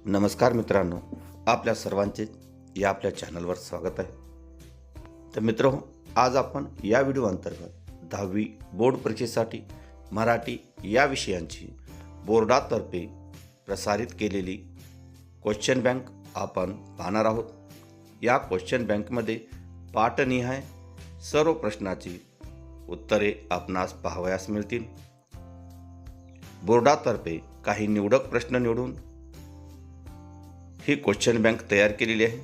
नमस्कार मित्रांनो, आपल्या सर्वांचे या आपल्या चॅनलवर स्वागत आहे। तर मित्रांनो, आज आपण या व्हिडिओ अंतर्गत 10वी बोर्ड परीक्षेसाठी मराठी या विषयांची बोर्डातर्फे प्रसारित केलेली क्वेश्चन बँक आपण पाहणार आहोत। या क्वेश्चन बँकमध्ये पाठनिहाय सर्व प्रश्नाची उत्तरे आपणास पाहावयास मिळतील। बोर्डातर्फे काही निवडक प्रश्न निवडून ही क्वेश्चन बँक तयार केलेली आहे।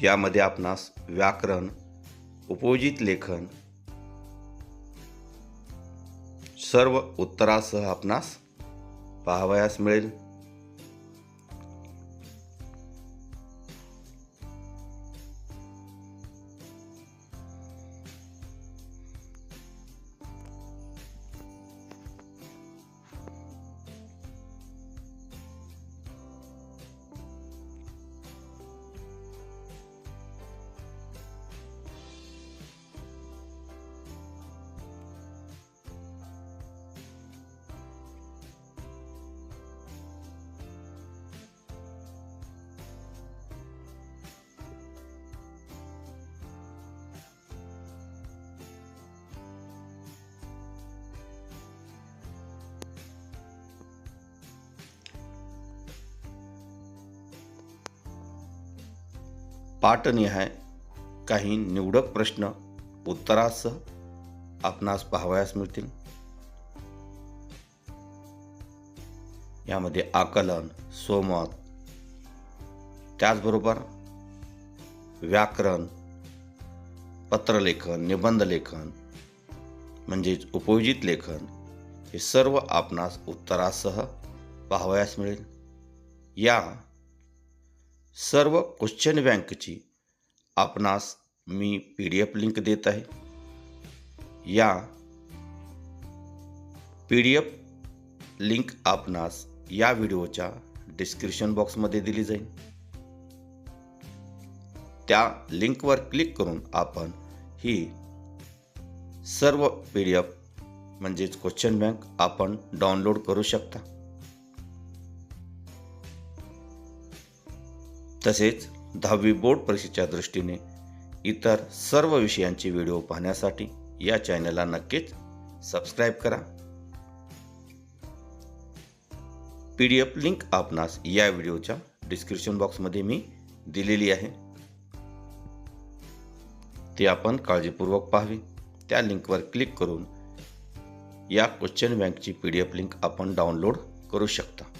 यामध्ये आपणास व्याकरण, उपयोजित लेखन सर्व उत्तरासह आपणास पाहावयास मिळेल। पाठनिहाय काही निवडक प्रश्न उत्तरासह आपणास पाहावयास मिळतील। यामध्ये आकलन, स्वमत, त्याचबरोबर व्याकरण, पत्रलेखन, निबंधलेखन म्हणजेच उपयोजित लेखन हे सर्व आपणास उत्तरासह पाहावयास मिळेल। या सर्व क्वेश्चन बँकची आपणास मी PDF लिंक देत आहे। या PDF लिंक आपणास या व्हिडिओच्या डिस्क्रिप्शन बॉक्समध्ये दिली जाईल। त्या लिंकवर क्लिक करून आपण ही सर्व PDF म्हणजेच क्वेश्चन बँक आपण डाउनलोड करू शकता। तसेच 10वी बोर्ड परीक्षेच्या दृष्टीने इतर सर्व विषयांचे व्हिडिओ पाहण्यासाठी या चॅनलला नक्कीच सबस्क्राईब करा। PDF लिंक आपणास या व्हिडिओच्या डिस्क्रिप्शन बॉक्समध्ये मी दिलेली आहे, ते आपण काळजीपूर्वक पाहावी। त्या लिंकवर क्लिक करून या क्वेश्चन बँकची PDF लिंक आपण डाउनलोड करू शकता।